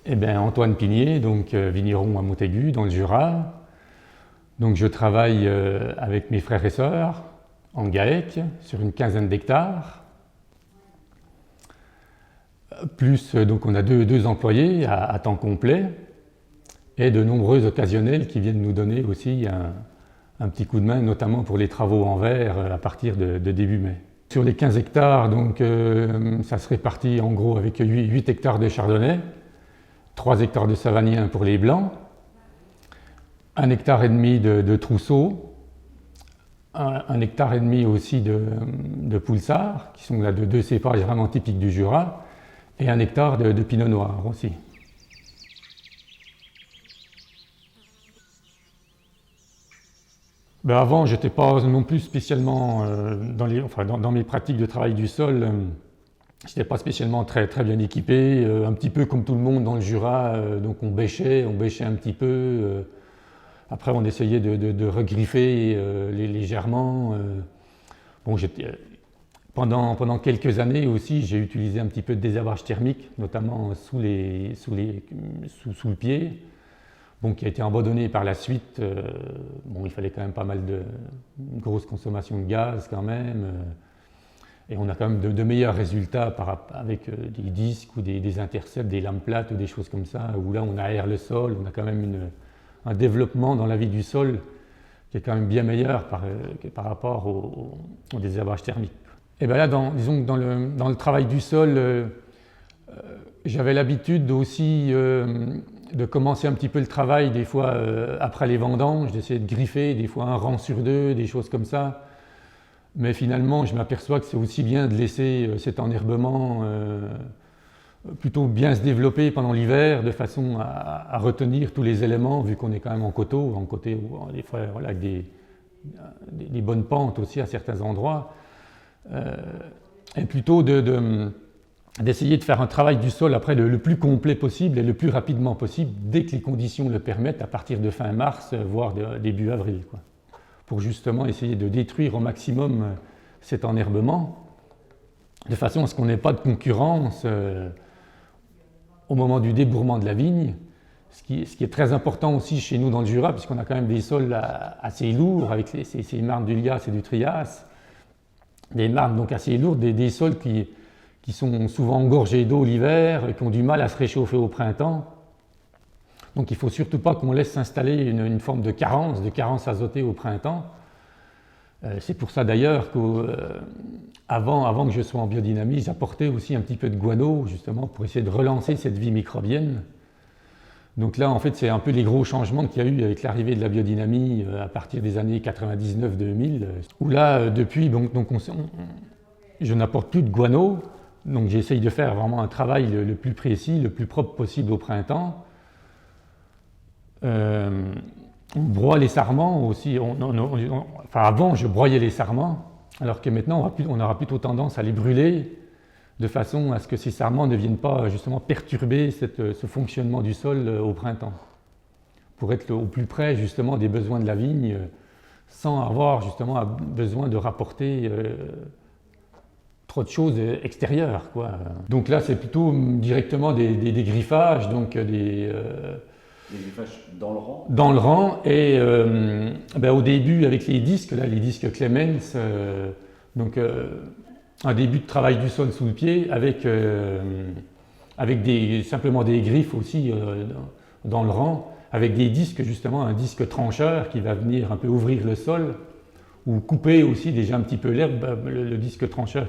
Eh bien, Antoine Pinier, donc vigneron à Montaigu, dans le Jura. Donc, je travaille avec mes frères et sœurs en GAEC sur une quinzaine d'hectares. Plus, donc, on a deux employés à temps complet et de nombreux occasionnels qui viennent nous donner aussi un petit coup de main, notamment pour les travaux en verre à partir de début mai. Sur les 15 hectares, donc, ça se répartit en gros avec 8 hectares de chardonnay, 3 hectares de savagnin pour les blancs, 1,5 hectare de trousseau, 1,5 hectare aussi de poulsard, qui sont là de deux cépages vraiment typiques du Jura, et 1 hectare de pinot noir aussi. Ben avant, je n'étais pas non plus spécialement, dans mes pratiques de travail du sol, je n'étais pas spécialement très bien équipé, un petit peu comme tout le monde dans le Jura, donc on bêchait un petit peu. Après, on essayait de regriffer légèrement. Bon, pendant quelques années aussi, j'ai utilisé un petit peu de désherbage thermique, notamment sous le pied. Bon, qui a été abandonné par la suite. Bon, il fallait quand même pas mal une grosse consommation de gaz quand même. Et on a quand même de meilleurs résultats avec des disques ou des intercepts, des lames plates ou des choses comme ça, où là on aère le sol, on a quand même un développement dans la vie du sol qui est quand même bien meilleur par rapport au désherbage thermique. Et bien là, disons que dans le travail du sol, j'avais l'habitude aussi de commencer un petit peu le travail, des fois après les vendanges, d'essayer de griffer, des fois un rang sur deux, des choses comme ça. Mais finalement, je m'aperçois que c'est aussi bien de laisser cet enherbement plutôt bien se développer pendant l'hiver, de façon à retenir tous les éléments, vu qu'on est quand même en coteaux, des fois voilà, avec des bonnes pentes aussi à certains endroits. Et plutôt d'essayer de faire un travail du sol après le plus complet possible et le plus rapidement possible, dès que les conditions le permettent, à partir de fin mars, voire début avril, quoi, pour justement essayer de détruire au maximum cet enherbement, de façon à ce qu'on n'ait pas de concurrence au moment du débourrement de la vigne, ce qui est très important aussi chez nous dans le Jura, puisqu'on a quand même des sols assez lourds, avec ces marnes du Lias et du Trias, des marnes donc assez lourdes, des sols qui sont souvent engorgés d'eau l'hiver et qui ont du mal à se réchauffer au printemps. Donc il ne faut surtout pas qu'on laisse s'installer une forme de carence azotée au printemps. C'est pour ça d'ailleurs qu'avant que je sois en biodynamie, j'apportais aussi un petit peu de guano, justement, pour essayer de relancer cette vie microbienne. Donc là, en fait, c'est un peu les gros changements qu'il y a eu avec l'arrivée de la biodynamie à partir des années 99-2000, où là, depuis, je n'apporte plus de guano, donc j'essaye de faire vraiment un travail le plus précis, le plus propre possible au printemps. On broie les sarments aussi. Avant, je broyais les sarments, alors que maintenant, on aura plutôt tendance à les brûler de façon à ce que ces sarments ne viennent pas justement perturber ce fonctionnement du sol au printemps, pour être au plus près justement des besoins de la vigne, sans avoir justement besoin de rapporter trop de choses extérieures, quoi. Donc là, c'est plutôt directement des griffages, donc des griffages dans le rang. Dans le rang, et au début avec les disques Clemens, un début de travail du sol sous le pied avec simplement des griffes aussi dans le rang, avec des disques justement, un disque trancheur qui va venir un peu ouvrir le sol, ou couper aussi déjà un petit peu l'herbe. Le disque trancheur,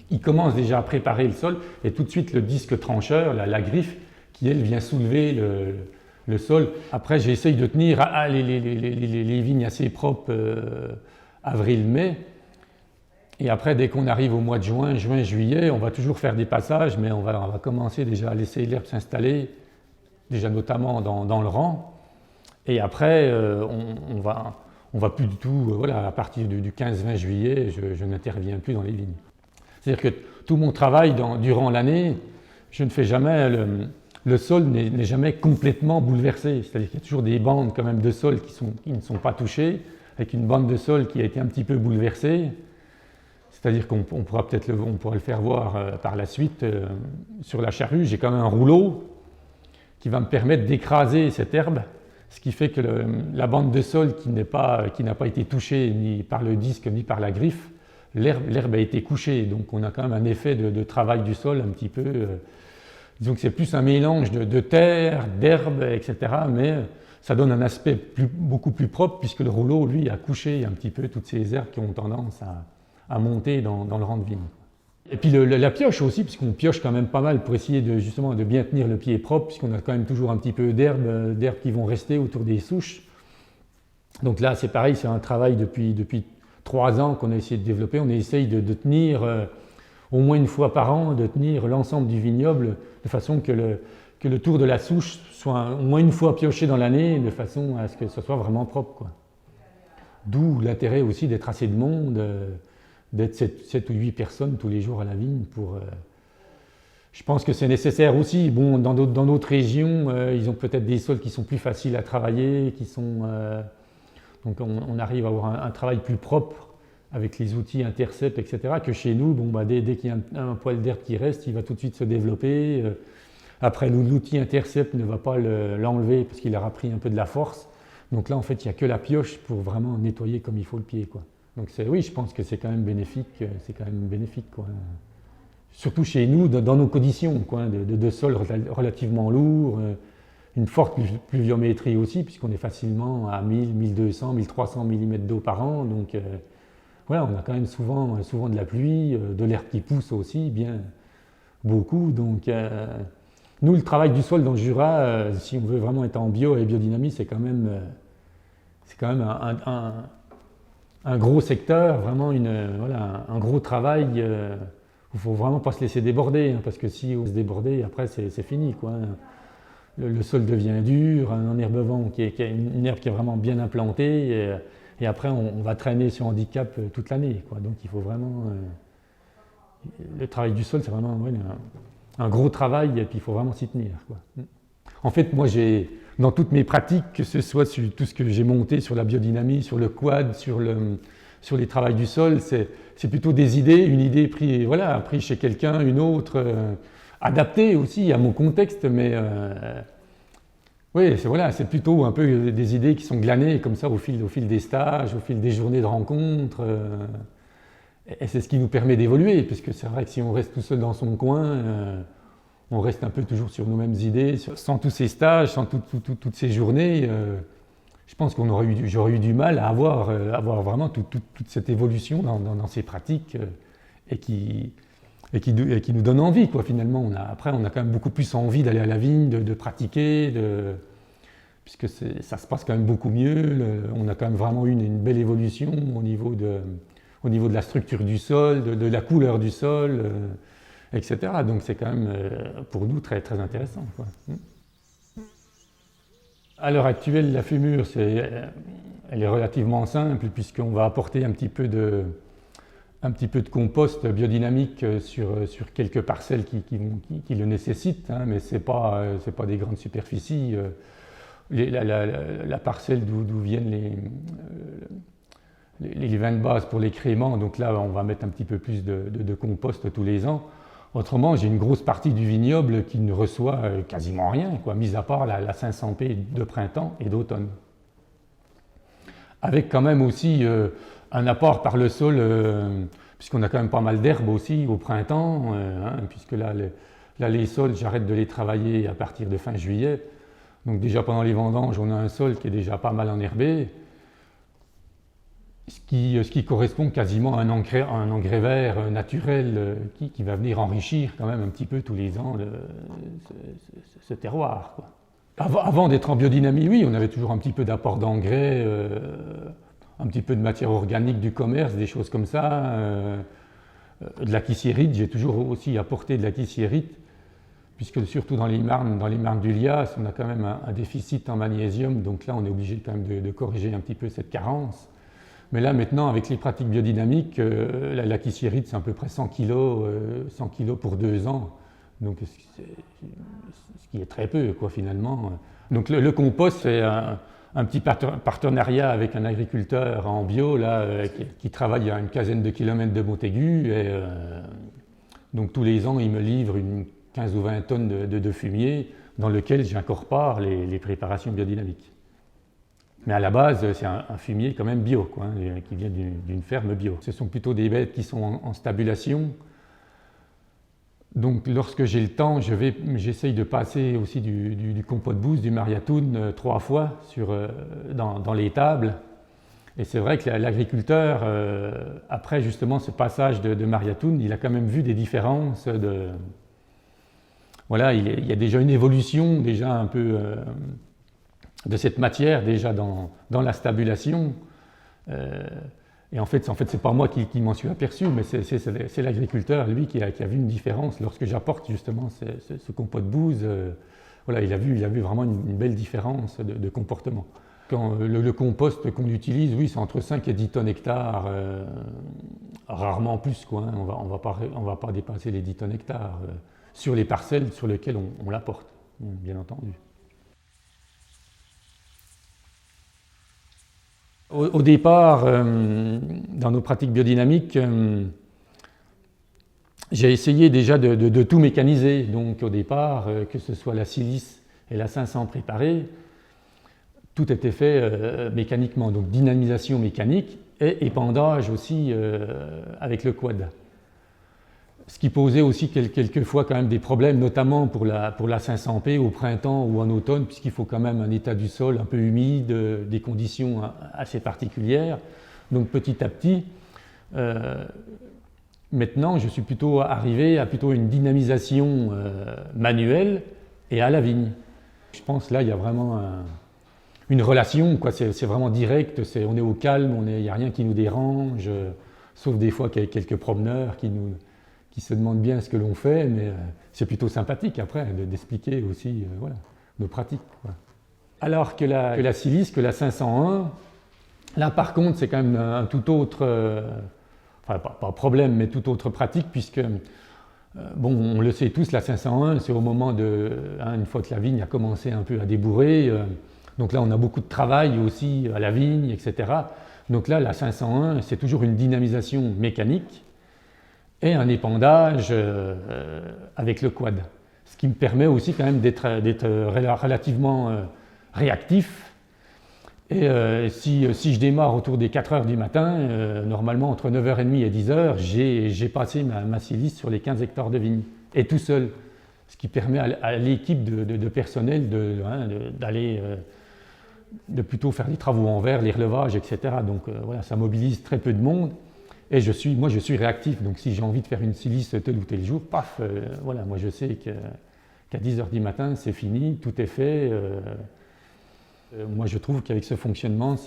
il commence déjà à préparer le sol, et tout de suite le disque trancheur, la griffe, qui elle vient soulever le sol. Après, j'essaye de tenir les vignes assez propres avril-mai. Et après, dès qu'on arrive au mois de juin, juillet, on va toujours faire des passages, mais on va commencer déjà à laisser l'herbe s'installer, déjà notamment dans le rang. Et après, on va plus du tout, à partir du 15-20 juillet, je n'interviens plus dans les vignes. C'est-à-dire que tout mon travail durant l'année, je ne fais jamais le sol n'est jamais complètement bouleversé, c'est-à-dire qu'il y a toujours des bandes quand même de sol qui ne sont pas touchées, avec une bande de sol qui a été un petit peu bouleversée, c'est-à-dire qu'on pourra le faire voir par la suite sur la charrue. J'ai quand même un rouleau qui va me permettre d'écraser cette herbe, ce qui fait que la bande de sol qui n'a pas été touchée ni par le disque ni par la griffe, l'herbe a été couchée, donc on a quand même un effet de travail du sol un petit peu. Disons que c'est plus un mélange de terre, d'herbe, etc. Mais ça donne un aspect beaucoup plus propre puisque le rouleau, lui, a couché un petit peu toutes ces herbes qui ont tendance à monter dans le rang de vigne. Et puis la pioche aussi, puisqu'on pioche quand même pas mal pour essayer justement de bien tenir le pied propre, puisqu'on a quand même toujours un petit peu d'herbes qui vont rester autour des souches. Donc là, c'est pareil, c'est un travail depuis 3 ans qu'on a essayé de développer. On essaye de tenir au moins une fois par an, de tenir l'ensemble du vignoble de façon que le tour de la souche soit au moins une fois pioché dans l'année, de façon à ce que ce soit vraiment propre, quoi. D'où l'intérêt aussi d'être assez de monde, d'être 7 ou 8 personnes tous les jours à la vigne. Je pense que c'est nécessaire aussi. Bon, dans d'autres régions, ils ont peut-être des sols qui sont plus faciles à travailler, donc on arrive à avoir un travail plus propre avec les outils intercept, etc. Que chez nous, dès qu'il y a un poil d'herbe qui reste, il va tout de suite se développer. Après, l'outil intercept ne va pas l'enlever parce qu'il aura pris un peu de la force. Donc là, en fait, il n'y a que la pioche pour vraiment nettoyer comme il faut le pied, quoi. Donc oui, je pense que c'est quand même bénéfique. Quoi. Surtout chez nous, dans nos conditions, quoi, de sol relativement lourd, une forte pluviométrie aussi, puisqu'on est facilement à 1000, 1200, 1300 mm d'eau par an. Donc voilà, on a quand même souvent de la pluie, de l'herbe qui pousse aussi, bien beaucoup. Donc nous, le travail du sol dans le Jura, si on veut vraiment être en bio et biodynamie, c'est quand même un gros secteur, vraiment un gros travail. Il ne faut vraiment pas se laisser déborder, parce que si on se déborder, après c'est fini, quoi. Le sol devient dur, un enherbement qui est une herbe qui est vraiment bien implantée, et après on va traîner ce handicap toute l'année, quoi. Donc il faut vraiment... le travail du sol, c'est vraiment un gros travail, et puis il faut vraiment s'y tenir, quoi. En fait, moi, dans toutes mes pratiques, que ce soit sur tout ce que j'ai monté sur la biodynamie, sur le quad, sur les travails du sol, c'est plutôt des idées, une idée prise chez quelqu'un, une autre, adaptée aussi à mon contexte, mais oui, c'est plutôt un peu des idées qui sont glanées comme ça au fil des stages, au fil des journées de rencontres, et c'est ce qui nous permet d'évoluer, puisque c'est vrai que si on reste tout seul dans son coin, on reste un peu toujours sur nos mêmes idées, sans tous ces stages, sans toutes ces journées. Je pense j'aurais eu du mal à avoir vraiment toute cette évolution dans ces pratiques et qui nous donne envie, quoi, finalement. Après, on a quand même beaucoup plus envie d'aller à la vigne, de pratiquer, puisque ça se passe quand même beaucoup mieux. On a quand même vraiment eu une belle évolution au niveau de la structure du sol, de la couleur du sol, etc. Donc c'est quand même pour nous très, très intéressant, quoi. À l'heure actuelle, la fumure, elle est relativement simple puisqu'on va apporter un petit peu de compost biodynamique sur quelques parcelles qui le nécessitent, hein, mais c'est pas des grandes superficies. La parcelle d'où viennent les vins de base pour les créments, donc là on va mettre un petit peu plus de compost tous les ans. Autrement, j'ai une grosse partie du vignoble qui ne reçoit quasiment rien, quoi, mis à part la 500p de printemps et d'automne. Avec quand même aussi un apport par le sol, puisqu'on a quand même pas mal d'herbes aussi au printemps, puisque là les sols, j'arrête de les travailler à partir de fin juillet. Donc déjà pendant les vendanges, on a un sol qui est déjà pas mal enherbé, ce qui correspond quasiment à un engrais vert naturel qui va venir enrichir quand même un petit peu tous les ans ce terroir, quoi. Avant d'être en biodynamie, oui, on avait toujours un petit peu d'apport d'engrais, un petit peu de matière organique du commerce, des choses comme ça, de la kisiérite. J'ai toujours aussi apporté de la kisiérite, puisque surtout dans les marnes du Lias, on a quand même un déficit en magnésium, donc là on est obligé quand même de corriger un petit peu cette carence. Mais là, maintenant, avec les pratiques biodynamiques, la kisiérite, c'est à peu près 100 kg pour 2 ans. Donc, ce qui est très peu, quoi, finalement. Donc, le compost, c'est un petit partenariat avec un agriculteur en bio, là, qui travaille à une quinzaine de kilomètres de Montaigu. Et donc, tous les ans, il me livre 15 ou 20 tonnes de fumier dans lequel j'incorpore les préparations biodynamiques. Mais à la base, c'est un fumier quand même bio, quoi, hein, qui vient d'une ferme bio. Ce sont plutôt des bêtes qui sont en stabulation. Donc lorsque j'ai le temps, j'essaye de passer aussi du compost boost, du Mariatoun 3 fois dans l'étable. Et c'est vrai que l'agriculteur, après justement ce passage de Mariatoun, il a quand même vu des différences. Voilà, il y a déjà une évolution déjà un peu de cette matière déjà dans la stabulation. Et en fait c'est pas moi qui m'en suis aperçu, mais c'est l'agriculteur, lui, qui a vu une différence. Lorsque j'apporte justement ce compost bouse, voilà, il a vu vraiment une belle différence de comportement. Quand le compost qu'on utilise, oui, c'est entre 5 et 10 tonnes hectares, rarement plus, quoi, hein. On va pas dépasser les 10 tonnes hectares sur les parcelles sur lesquelles on l'apporte, bien entendu. Au départ, dans nos pratiques biodynamiques, j'ai essayé déjà de tout mécaniser. Donc au départ, que ce soit la silice et la 500 préparée, tout était fait mécaniquement. Donc dynamisation mécanique et épandage aussi avec le quad. Ce qui posait aussi quelquefois quand même des problèmes, notamment pour la 500P au printemps ou en automne, puisqu'il faut quand même un état du sol un peu humide, des conditions assez particulières. Donc petit à petit, maintenant je suis plutôt arrivé à une dynamisation manuelle et à la vigne. Je pense là il y a vraiment une relation, quoi. C'est vraiment direct, on est au calme, il n'y a rien qui nous dérange, sauf des fois quelques promeneurs qui se demandent bien ce que l'on fait, mais c'est plutôt sympathique après d'expliquer aussi voilà, nos pratiques, quoi. Alors que la silice, que la 501, là par contre c'est quand même un tout autre, enfin pas problème, mais tout autre pratique, puisque, bon, on le sait tous, la 501 c'est au moment une fois que la vigne a commencé un peu à débourrer, donc là on a beaucoup de travail aussi à la vigne, etc. Donc là la 501 c'est toujours une dynamisation mécanique, et un épandage avec le quad. Ce qui me permet aussi quand même d'être relativement réactif. Et si je démarre autour des 4 heures du matin, normalement entre 9h30 et 10h, j'ai passé ma silice sur les 15 hectares de vignes, et tout seul. Ce qui permet à l'équipe de personnel d'aller de plutôt faire les travaux en verre, les relevages, etc. Donc voilà, ça mobilise très peu de monde. Et moi je suis réactif, donc si j'ai envie de faire une silice tel ou tel jour, paf, voilà, moi je sais qu'à 10h du matin c'est fini, tout est fait. Moi je trouve qu'avec ce fonctionnement,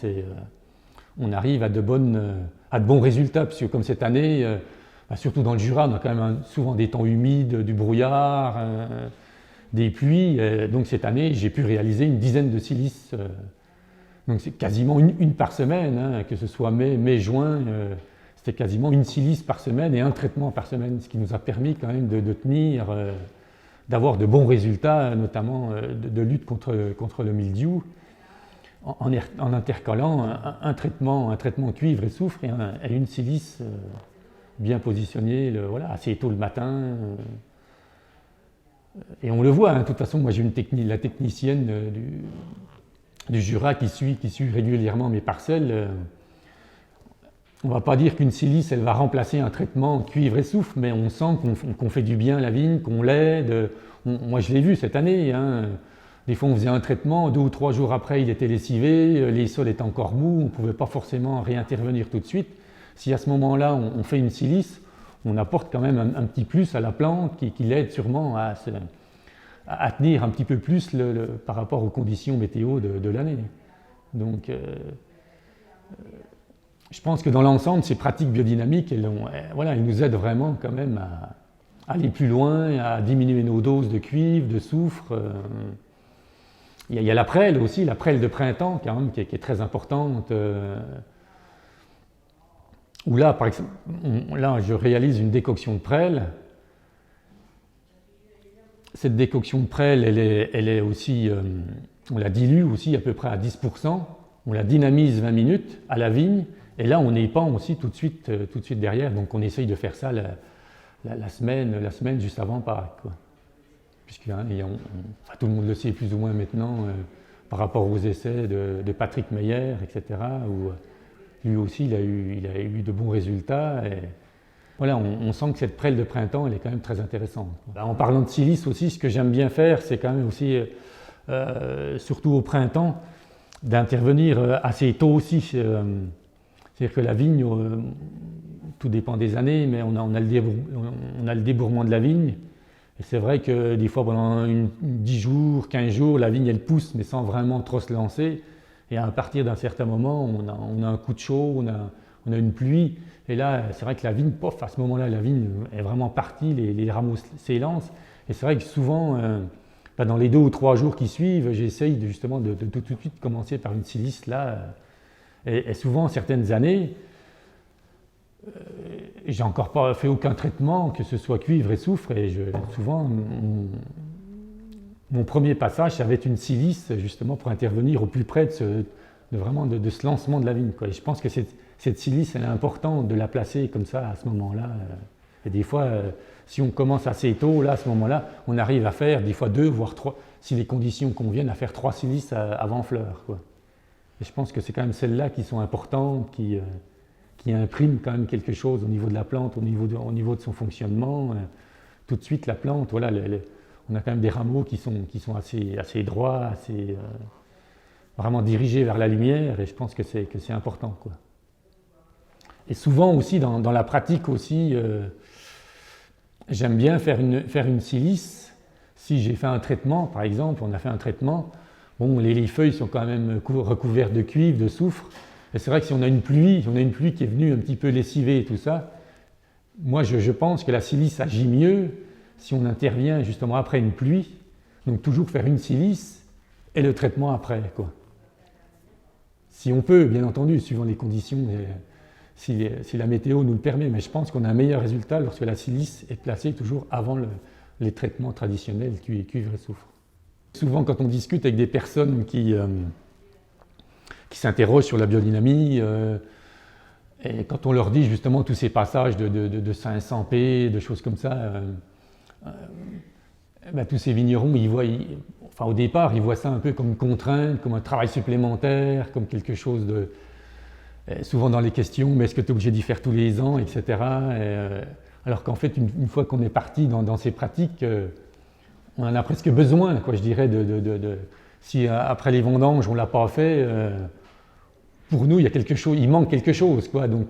on arrive à de bons résultats, puisque comme cette année, surtout dans le Jura, on a quand même souvent des temps humides, du brouillard, des pluies, donc cette année j'ai pu réaliser une dizaine de silices, donc c'est quasiment une par semaine, hein, que ce soit mai, juin. C'était quasiment une silice par semaine et un traitement par semaine, ce qui nous a permis quand même de tenir, d'avoir de bons résultats, notamment de lutte contre le mildiou, en intercalant un traitement cuivre et soufre et une silice bien positionnée, voilà, assez tôt le matin. Et on le voit, hein, de toute façon, moi j'ai la technicienne du Jura qui suit régulièrement mes parcelles. On ne va pas dire qu'une silice, elle va remplacer un traitement cuivre et soufre, mais on sent qu'on fait du bien à la vigne, qu'on l'aide. Moi, je l'ai vu cette année, hein. Des fois, on faisait un traitement, 2 ou 3 jours après, il était lessivé, les sols étaient encore mous, on ne pouvait pas forcément réintervenir tout de suite. Si à ce moment-là, on fait une silice, on apporte quand même un petit plus à la plante qui l'aide sûrement à tenir un petit peu plus par rapport aux conditions météo de l'année. Donc, je pense que dans l'ensemble, ces pratiques biodynamiques, elles nous aident vraiment quand même à aller plus loin, à diminuer nos doses de cuivre, de soufre. Il y a la prêle aussi, la prêle de printemps quand même, qui est très importante. Où là, par exemple, je réalise une décoction de prêle. Cette décoction de prêle, elle est aussi, on la dilue aussi à peu près à 10%. On la dynamise 20 minutes à la vigne. Et là, on épand aussi tout de suite derrière. Donc, on essaye de faire ça la semaine juste avant Pâques, quoi. puisque hein, enfin, tout le monde le sait plus ou moins maintenant, par rapport aux essais de Patrick Meyer, etc., où lui aussi il a eu de bons résultats. Et voilà, on sent que cette prêle de printemps, elle est quand même très intéressante. En parlant de silice aussi, ce que j'aime bien faire, c'est quand même aussi, surtout au printemps, d'intervenir assez tôt aussi. C'est-à-dire que la vigne, tout dépend des années, mais on a le débourrement de la vigne. Et c'est vrai que des fois, pendant 10 jours, 15 jours, la vigne, elle pousse, mais sans vraiment trop se lancer. Et à partir d'un certain moment, on a un coup de chaud, on a une pluie. Et là, c'est vrai que la vigne, pof, à ce moment-là, la vigne est vraiment partie, les rameaux s'élancent. Et c'est vrai que souvent, dans les 2 ou 3 jours qui suivent, j'essaye justement de tout de suite commencer par une silice là. Et souvent, certaines années, j'ai encore pas fait aucun traitement, que ce soit cuivre et soufre, et souvent, mon premier passage, ça va être une silice, justement, pour intervenir au plus près de ce lancement de la vigne, quoi. Et je pense que cette silice, elle est importante de la placer comme ça, à ce moment-là. Et des fois, si on commence assez tôt, là, à ce moment-là, on arrive à faire, des fois 2, voire 3, si les conditions conviennent, à faire 3 silices avant fleur, quoi. Et je pense que c'est quand même celles-là qui sont importantes, qui impriment quand même quelque chose au niveau de la plante, au niveau de son fonctionnement. Tout de suite, la plante, voilà, on a quand même des rameaux qui sont assez droits, assez vraiment dirigés vers la lumière, et je pense que c'est important, quoi. Et souvent aussi, dans la pratique aussi, j'aime bien faire une silice. Si j'ai fait un traitement, par exemple, on a fait un traitement, bon, les feuilles sont quand même recouvertes de cuivre, de soufre. Et c'est vrai que si on a une pluie qui est venue un petit peu lessiver et tout ça, moi je pense que la silice agit mieux si on intervient justement après une pluie. Donc toujours faire une silice et le traitement après, quoi. Si on peut, bien entendu, suivant les conditions, si la météo nous le permet, mais je pense qu'on a un meilleur résultat lorsque la silice est placée toujours avant les traitements traditionnels cuivre et soufre. Souvent, quand on discute avec des personnes qui s'interrogent sur la biodynamie, et quand on leur dit justement tous ces passages de 500 P, de choses comme ça, tous ces vignerons, au départ, ils voient ça un peu comme une contrainte, comme un travail supplémentaire, comme quelque chose de... souvent dans les questions, mais est-ce que tu es obligé d'y faire tous les ans, etc. Alors qu'en fait, une fois qu'on est parti dans ces pratiques, on en a presque besoin, quoi, je dirais, si après les vendanges, on ne l'a pas fait, pour nous, il manque quelque chose, quoi. Donc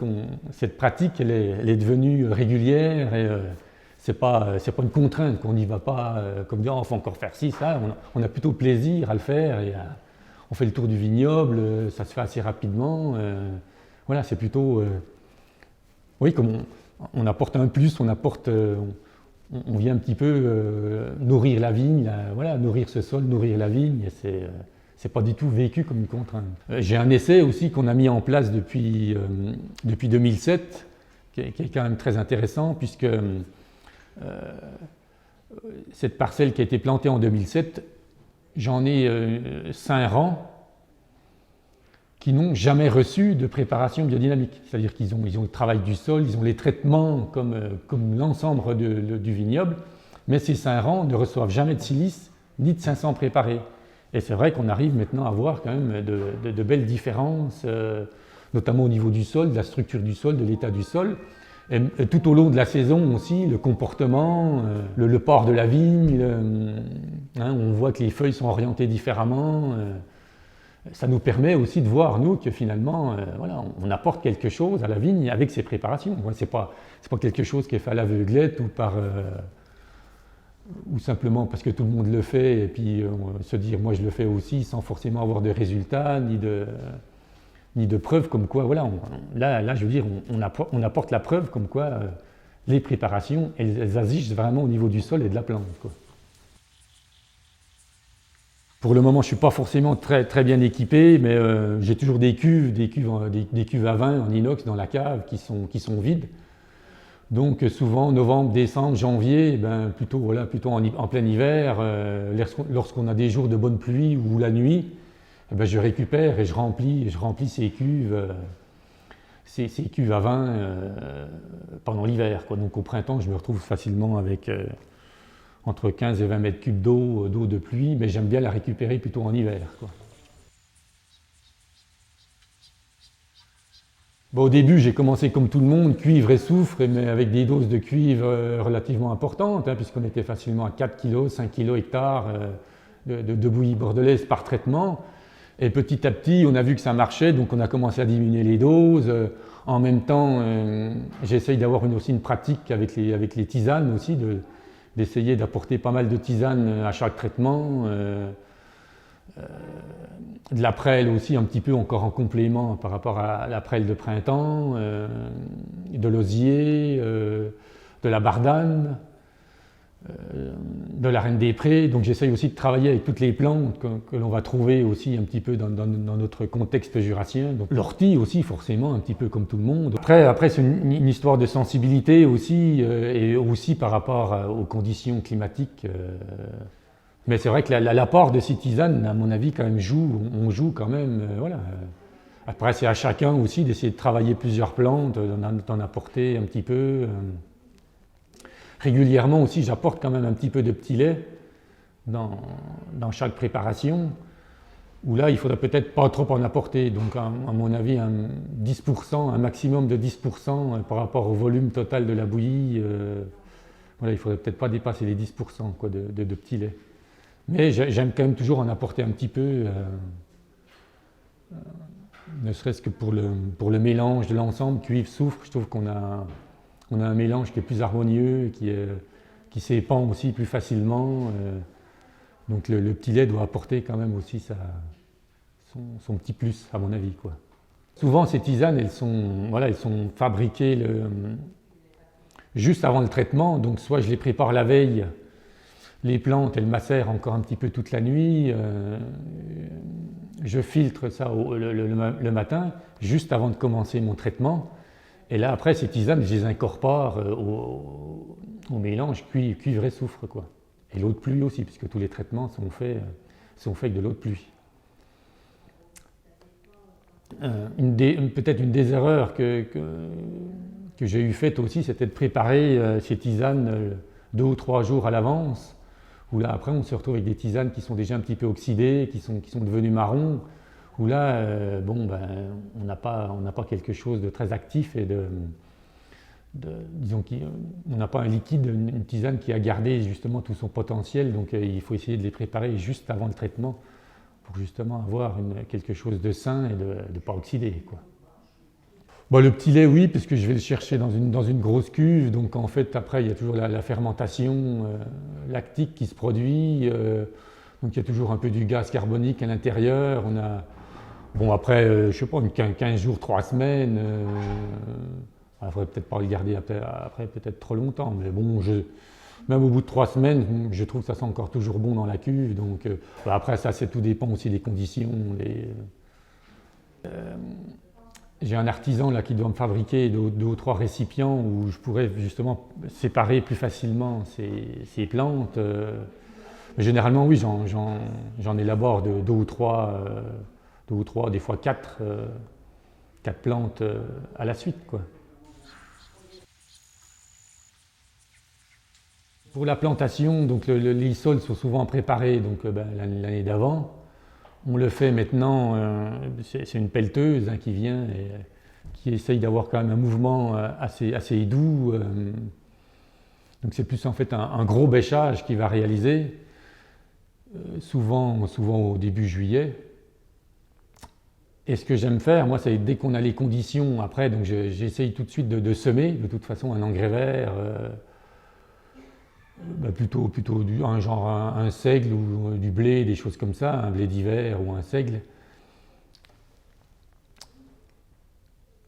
cette pratique, elle est devenue régulière, et c'est pas une contrainte, qu'on n'y va pas comme dire, il faut encore faire ci, ça. On a plutôt plaisir à le faire, et on fait le tour du vignoble, ça se fait assez rapidement. Voilà, c'est plutôt... oui, comme on apporte un plus, on vient un petit peu nourrir la vigne, voilà, nourrir ce sol, nourrir la vigne, et c'est pas du tout vécu comme une contrainte. J'ai un essai aussi qu'on a mis en place depuis 2007, qui est quand même très intéressant, puisque cette parcelle qui a été plantée en 2007, j'en ai 5 rangs qui n'ont jamais reçu de préparation biodynamique. C'est-à-dire qu'ils ont le travail du sol, ils ont les traitements comme l'ensemble du vignoble, mais ces 5 rangs ne reçoivent jamais de silice ni de 500 préparés. Et c'est vrai qu'on arrive maintenant à voir quand même de belles différences, notamment au niveau du sol, de la structure du sol, de l'état du sol. Et tout au long de la saison aussi, le comportement, le port de la vigne, on voit que les feuilles sont orientées différemment. Ça nous permet aussi de voir, nous, que finalement, voilà, on apporte quelque chose à la vigne avec ces préparations. C'est pas quelque chose qui est fait à l'aveuglette ou simplement parce que tout le monde le fait et puis se dire moi je le fais aussi sans forcément avoir de résultats ni de preuves comme quoi, voilà, là je veux dire, on apporte la preuve comme quoi les préparations, elles agissent vraiment au niveau du sol et de la plante, quoi. Pour le moment, je ne suis pas forcément très, très bien équipé, mais j'ai toujours des cuves à vin en inox dans la cave qui sont vides. Donc souvent, novembre, décembre, janvier, plutôt en plein hiver, lorsqu'on a des jours de bonne pluie ou la nuit, je récupère et je remplis ces cuves à vin pendant l'hiver, quoi. Donc au printemps, je me retrouve facilement avec entre 15 et 20 mètres cubes d'eau de pluie, mais j'aime bien la récupérer plutôt en hiver, quoi. Bon, au début, j'ai commencé comme tout le monde, cuivre et soufre, mais avec des doses de cuivre relativement importantes, hein, puisqu'on était facilement à 4 kg, 5 kg hectare de bouillie bordelaise par traitement. Et petit à petit, on a vu que ça marchait, donc on a commencé à diminuer les doses. En même temps, j'essaye d'avoir aussi une pratique avec les tisanes aussi, d'essayer d'apporter pas mal de tisanes à chaque traitement. De la prêle aussi, un petit peu encore en complément par rapport à la prêle de printemps, de l'osier, de la bardane, de la reine des prés. Donc j'essaye aussi de travailler avec toutes les plantes que l'on va trouver aussi un petit peu dans notre contexte jurassien. Donc l'ortie aussi, forcément, un petit peu comme tout le monde. Après c'est une histoire de sensibilité aussi, et aussi par rapport aux conditions climatiques. Mais c'est vrai que l'apport de ces tisanes, à mon avis, quand même on joue quand même, voilà. Après, c'est à chacun aussi d'essayer de travailler plusieurs plantes, d'en apporter un petit peu. Régulièrement aussi, j'apporte quand même un petit peu de petit lait dans chaque préparation, où là, il faudrait peut-être pas trop en apporter. Donc, à mon avis, un 10%, un maximum de 10% par rapport au volume total de la bouillie. Voilà, il faudrait peut-être pas dépasser les 10% quoi, de petit lait. Mais j'aime quand même toujours en apporter un petit peu, ne serait-ce que pour le mélange de l'ensemble, cuivre, soufre. Je trouve qu'on a un mélange qui est plus harmonieux, qui s'épand aussi plus facilement. Donc le petit lait doit apporter quand même aussi son petit plus, à mon avis, quoi. Souvent, ces tisanes, elles sont fabriquées juste avant le traitement. Donc soit je les prépare la veille, les plantes, elles macèrent encore un petit peu toute la nuit. Je filtre ça le matin, juste avant de commencer mon traitement. Et là, après, ces tisanes, je les incorpore au mélange cuivre et soufre, quoi. Et l'eau de pluie aussi, puisque tous les traitements sont faits avec de l'eau de pluie. Peut-être une des erreurs que j'ai eu faites aussi, c'était de préparer ces tisanes 2 ou 3 jours à l'avance. Où là, après, on se retrouve avec des tisanes qui sont déjà un petit peu oxydées, qui sont devenues marrons, où là, on n'a pas quelque chose de très actif et disons qu'on n'a pas un liquide, une tisane qui a gardé justement tout son potentiel, donc il faut essayer de les préparer juste avant le traitement pour justement avoir quelque chose de sain et de ne pas oxyder, quoi. Bon, le petit lait, oui, parce que je vais le chercher dans une grosse cuve. Donc en fait, après, il y a toujours la fermentation lactique qui se produit. Donc il y a toujours un peu du gaz carbonique à l'intérieur. Bon, après, je ne sais pas, 15 jours, 3 semaines. Il ne faudrait peut-être pas le garder après peut-être trop longtemps. Mais bon, même au bout de 3 semaines, je trouve que ça sent encore toujours bon dans la cuve. Donc après, ça tout dépend aussi des conditions. J'ai un artisan là qui doit me fabriquer 2 ou 3 récipients où je pourrais justement séparer plus facilement ces plantes. Mais généralement, oui, j'en élabore 2 ou 3, des fois 4 plantes à la suite, quoi. Pour la plantation, donc les sols sont souvent préparés donc, l'année d'avant. On le fait maintenant, c'est une pelleteuse qui vient et qui essaye d'avoir quand même un mouvement assez doux. Donc c'est plus en fait un gros bêchage qu'il va réaliser, souvent au début juillet. Et ce que j'aime faire, moi, c'est dès qu'on a les conditions, après, donc j'essaye tout de suite de semer, de toute façon, un engrais vert. Plutôt un seigle ou du blé, des choses comme ça, un blé d'hiver ou un seigle.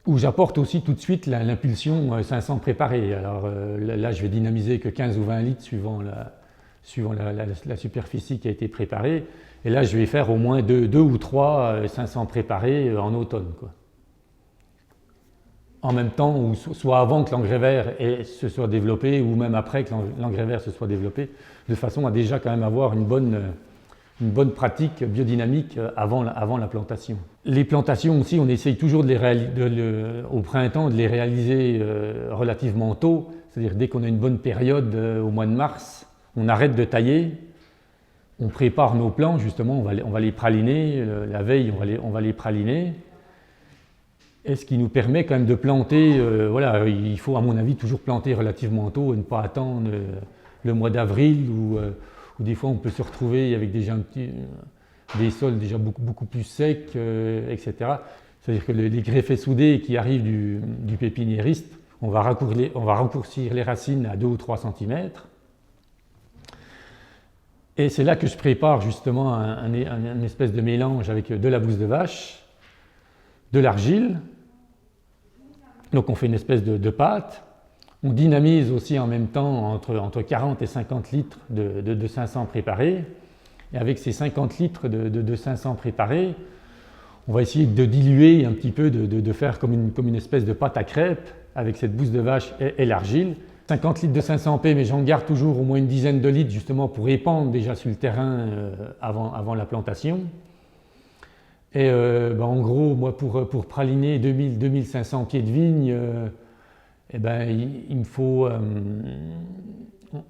Où j'apporte aussi tout de suite l'impulsion 500 préparée. Alors là, je vais dynamiser que 15 ou 20 litres suivant la superficie qui a été préparée. Et là, je vais faire au moins 2 ou 3 500 préparés en automne, quoi. En même temps, ou soit avant que l'engrais vert se soit développé, ou même après que l'engrais vert se soit développé, de façon à déjà quand même avoir une bonne pratique biodynamique avant la plantation. Les plantations aussi, on essaye toujours au printemps de les réaliser relativement tôt, c'est-à-dire dès qu'on a une bonne période au mois de mars, on arrête de tailler, on prépare nos plants, justement, on va les praliner, la veille on va les praliner, et ce qui nous permet quand même de planter, voilà, il faut à mon avis toujours planter relativement tôt et ne pas attendre le mois d'avril où des fois on peut se retrouver avec déjà des sols déjà beaucoup plus secs, etc. C'est-à-dire que les greffes soudées qui arrivent du pépiniériste, on va raccourcir les racines à 2 ou 3 cm. Et c'est là que je prépare justement un espèce de mélange avec de la bouse de vache, de l'argile. Donc on fait une espèce de pâte. On dynamise aussi en même temps entre 40 et 50 litres de 500 préparés. Et avec ces 50 litres de 500 préparés, on va essayer de diluer un petit peu, de faire comme une espèce de pâte à crêpes avec cette bouse de vache et l'argile. 50 litres de 500 P, mais j'en garde toujours au moins une dizaine de litres justement pour épandre déjà sur le terrain avant la plantation. Et en gros, moi pour praliner 2500 pieds de vigne, il me faut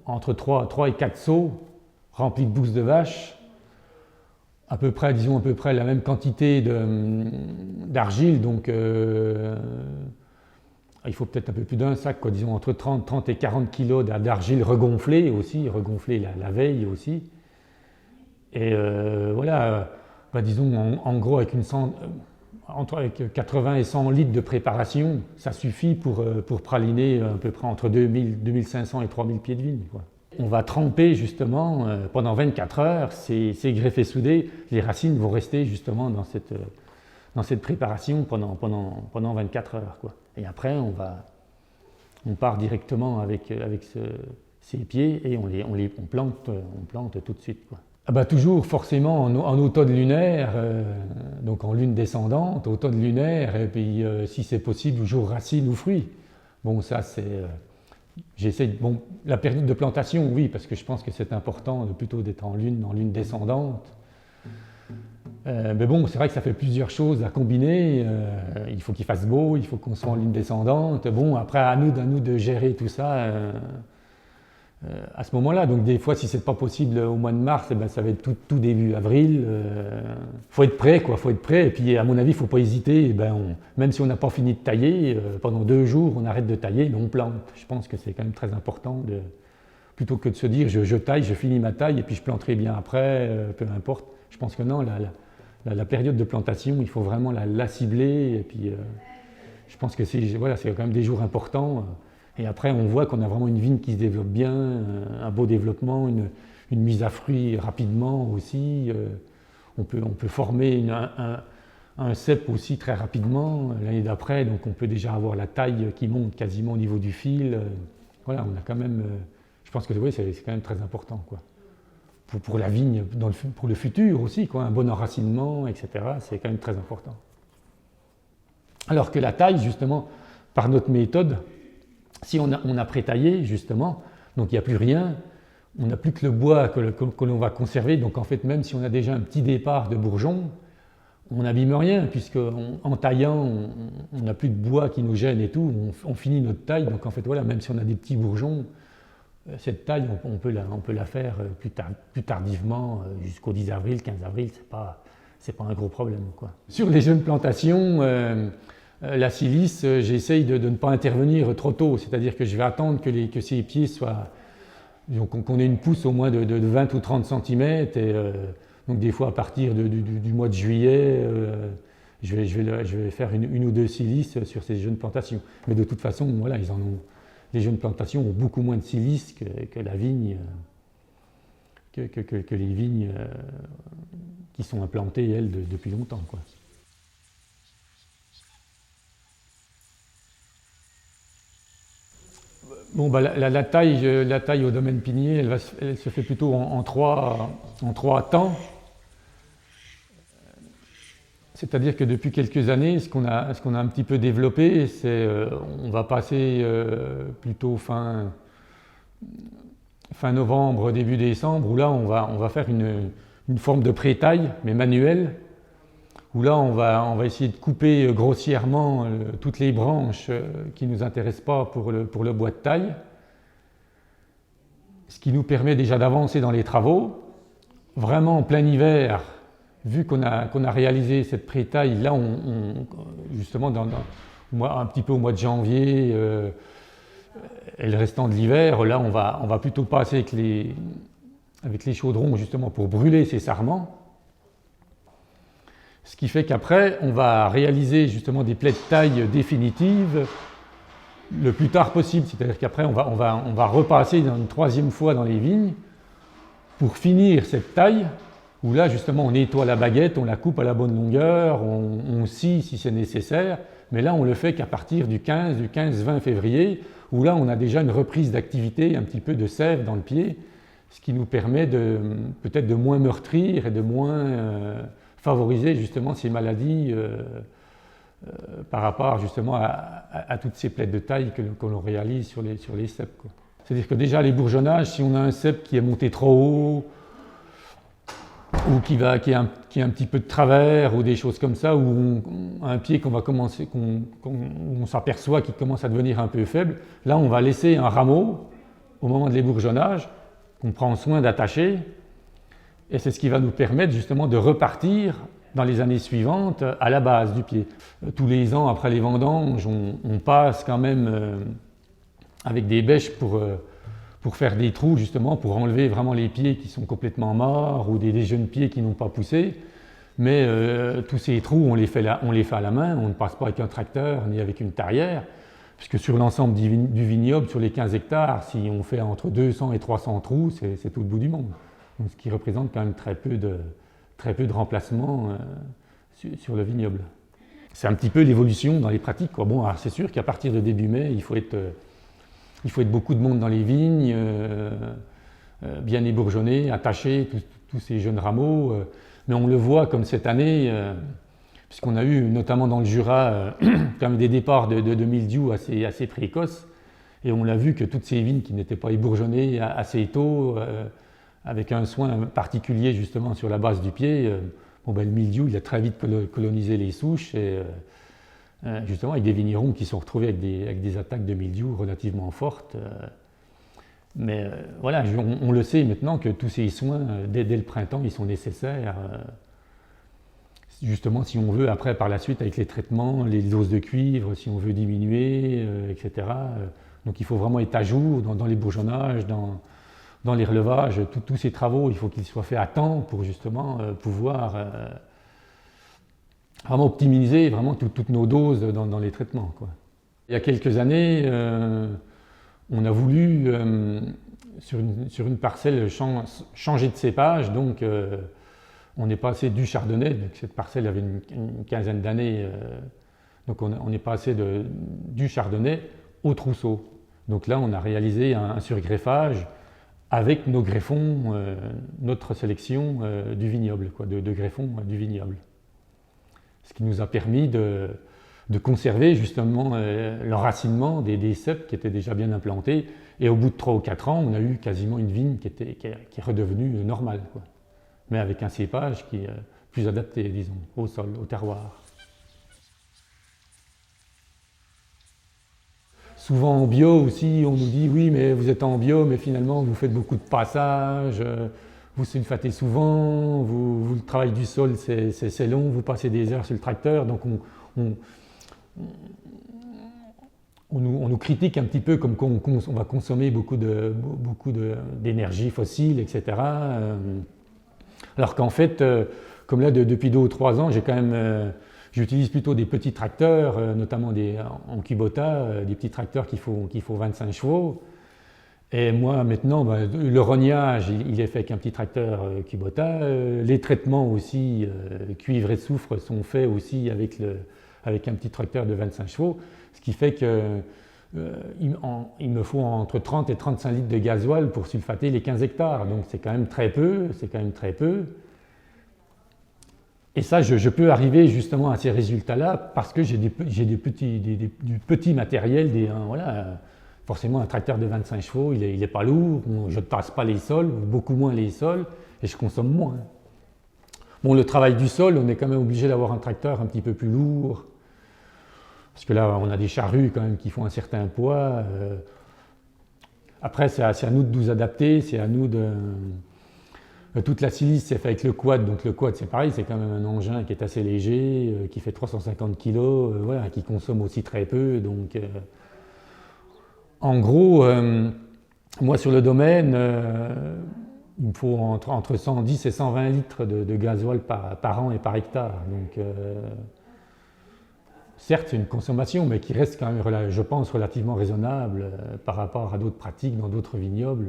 entre 3 et 4 seaux remplis de bouse de vache, à peu près la même quantité d'argile, donc il faut peut-être un peu plus d'un sac, quoi, disons entre 30 et 40 kg d'argile regonflée aussi, regonflée la veille aussi. Et voilà, disons en gros avec avec 80 et 100 litres de préparation, ça suffit pour praliner à peu près entre 2500 et 3000 pieds de vigne, quoi. On va tremper justement pendant 24 heures ces greffes soudées, les racines vont rester justement dans cette préparation pendant 24 heures, quoi. Et après on part directement avec ces pieds et on plante tout de suite, quoi. Ah bah toujours forcément en automne lunaire, donc en lune descendante, automne lunaire, et puis si c'est possible jour racine ou fruits. Bon, ça c'est la période de plantation, oui, parce que je pense que c'est important plutôt d'être en lune descendante. Mais bon, c'est vrai que ça fait plusieurs choses à combiner. Il faut qu'il fasse beau, il faut qu'on soit en lune descendante. Bon, après, à nous de gérer tout ça à ce moment-là. Donc des fois, si c'est pas possible au mois de mars, ça va être tout début avril. Faut être prêt, quoi. Faut être prêt. Et puis, à mon avis, il faut pas hésiter. Même si on n'a pas fini de tailler, pendant 2 jours, on arrête de tailler, mais on plante. Je pense que c'est quand même très important plutôt que de se dire je taille, je finis ma taille et puis je planterai bien après, peu importe. Je pense que non, la période de plantation, il faut vraiment la cibler. Et puis, je pense que c'est quand même des jours importants. Et après, on voit qu'on a vraiment une vigne qui se développe bien, un beau développement, une mise à fruit rapidement aussi. On peut former un cep aussi très rapidement l'année d'après, donc on peut déjà avoir la taille qui monte quasiment au niveau du fil. Voilà, on a quand même, je pense que c'est quand même très important, quoi. Pour la vigne, pour le futur aussi, quoi, un bon enracinement, etc. C'est quand même très important. Alors que la taille, justement, par notre méthode, si on a pré-taillé, justement, donc il n'y a plus rien, on n'a plus que le bois que l'on va conserver, donc en fait, même si on a déjà un petit départ de bourgeons, on n'abîme rien, puisque en taillant, on n'a plus de bois qui nous gêne et tout, on finit notre taille, donc en fait, voilà, même si on a des petits bourgeons, cette taille, on peut la faire plus tardivement, jusqu'au 10 avril, 15 avril, c'est pas un gros problème, quoi. Sur les jeunes plantations, la silice, j'essaye de ne pas intervenir trop tôt, c'est-à-dire que je vais attendre que ces pieds soient, qu'on ait une pousse au moins de 20 ou 30 cm, et donc des fois à partir du mois de juillet, je vais faire une ou 2 silices sur ces jeunes plantations. Mais de toute façon, voilà, les jeunes plantations ont beaucoup moins de silice que la vigne, que les vignes qui sont implantées, elles, depuis longtemps, quoi. Bon, la taille au domaine pinier, elle se fait plutôt en trois temps. C'est-à-dire que depuis quelques années, ce qu'on a un petit peu développé, c'est on va passer plutôt fin novembre, début décembre, où là on va faire une forme de pré-taille, mais manuelle, où là on va essayer de couper grossièrement toutes les branches qui ne nous intéressent pas pour le bois de taille. ce qui nous permet déjà d'avancer dans les travaux. Vraiment en plein hiver, vu qu'on a réalisé cette pré-taille, là justement un petit peu au mois de janvier et le restant de l'hiver, là on va plutôt passer avec les chaudrons justement pour brûler ces sarments. Ce qui fait qu'après, on va réaliser justement des plaies de taille définitives le plus tard possible. C'est-à-dire qu'après, on va repasser une troisième fois dans les vignes pour finir cette taille, où là, justement, on nettoie la baguette, on la coupe à la bonne longueur, on scie si c'est nécessaire, mais là, on le fait qu'à partir du 15-20 février, où là, on a déjà une reprise d'activité, un petit peu de sève dans le pied, ce qui nous permet peut-être de moins meurtrir et de moins favoriser justement ces maladies par rapport justement à toutes ces plaies de taille que l'on réalise sur les ceps, quoi. C'est-à-dire que déjà les bourgeonnages, si on a un cep qui est monté trop haut ou qui a un petit peu de travers ou des choses comme ça, ou un pied on s'aperçoit qu'il commence à devenir un peu faible, là on va laisser un rameau au moment de l'ébourgeonnage qu'on prend soin d'attacher, et c'est ce qui va nous permettre justement de repartir dans les années suivantes à la base du pied. Tous les ans après les vendanges, on passe quand même avec des bêches pour faire des trous justement, pour enlever vraiment les pieds qui sont complètement morts ou des jeunes pieds qui n'ont pas poussé. Mais tous ces trous, on les fait à la main, on ne passe pas avec un tracteur ni avec une tarière, puisque sur l'ensemble du vignoble, sur les 15 hectares, si on fait entre 200 et 300 trous, c'est tout le bout du monde. Donc, ce qui représente quand même très peu de remplacement sur le vignoble. C'est un petit peu l'évolution dans les pratiques, quoi. Bon, alors c'est sûr qu'à partir de début mai, il faut être beaucoup de monde dans les vignes, bien ébourgeonner, attacher tous ces jeunes rameaux. Mais on le voit comme cette année, puisqu'on a eu notamment dans le Jura quand même des départs de mildiou assez précoces. Et on l'a vu que toutes ces vignes qui n'étaient pas ébourgeonnées assez tôt, avec un soin particulier justement sur la base du pied, le mildiou il a très vite colonisé les souches et justement avec des vignerons qui sont retrouvés avec des attaques de mildiou relativement fortes. Mais voilà, on le sait maintenant que tous ces soins dès le printemps ils sont nécessaires. Justement si on veut après par la suite avec les traitements, les doses de cuivre, si on veut diminuer, etc. Donc il faut vraiment être à jour dans les bourgeonnages, dans les relevages, tous ces travaux, il faut qu'ils soient faits à temps pour justement pouvoir vraiment optimiser vraiment toutes nos doses dans les traitements, quoi. Il y a quelques années, on a voulu, sur une parcelle, changer de cépage, donc on est passé du chardonnay, donc cette parcelle avait une quinzaine d'années, donc on est passé du chardonnay au trousseau. Donc là, on a réalisé un surgreffage avec nos greffons, notre sélection du vignoble, quoi, de greffons du vignoble. Ce qui nous a permis de conserver justement l'enracinement des ceps qui étaient déjà bien implantés. Et au bout de 3 ou 4 ans, on a eu quasiment une vigne qui est redevenue normale, quoi. Mais avec un cépage qui est plus adapté, disons, au sol, au terroir. Souvent en bio aussi, on nous dit oui, mais vous êtes en bio, mais finalement vous faites beaucoup de passages, vous sulfatez souvent, le travail du sol c'est long, vous passez des heures sur le tracteur, donc on nous critique un petit peu comme on va consommer beaucoup d'énergie fossile, etc. Alors qu'en fait, comme là depuis 2 ou 3 ans, j'utilise plutôt des petits tracteurs, notamment en Kubota, des petits tracteurs qui font 25 chevaux. Et moi maintenant, le rognage, il est fait avec un petit tracteur Kubota. Les traitements aussi, cuivre et soufre, sont faits aussi avec un petit tracteur de 25 chevaux. Ce qui fait qu'il me faut entre 30 et 35 litres de gasoil pour sulfater les 15 hectares. Donc c'est quand même très peu, Et ça, je peux arriver justement à ces résultats-là parce que j'ai du petit matériel, voilà. Forcément, un tracteur de 25 chevaux, il n'est pas lourd, je ne tasse pas les sols, beaucoup moins les sols, et je consomme moins. Bon, le travail du sol, on est quand même obligé d'avoir un tracteur un petit peu plus lourd, parce que là, on a des charrues quand même qui font un certain poids. Après, c'est à nous de nous adapter, c'est à nous de... Toute la silice, c'est fait avec le quad, donc le quad, c'est pareil, c'est quand même un engin qui est assez léger, qui fait 350 kg, voilà, qui consomme aussi très peu. Donc, en gros, moi sur le domaine, il me faut entre 110 et 120 litres de gasoil par an et par hectare. Donc, certes, c'est une consommation, mais qui reste quand même, je pense, relativement raisonnable par rapport à d'autres pratiques dans d'autres vignobles,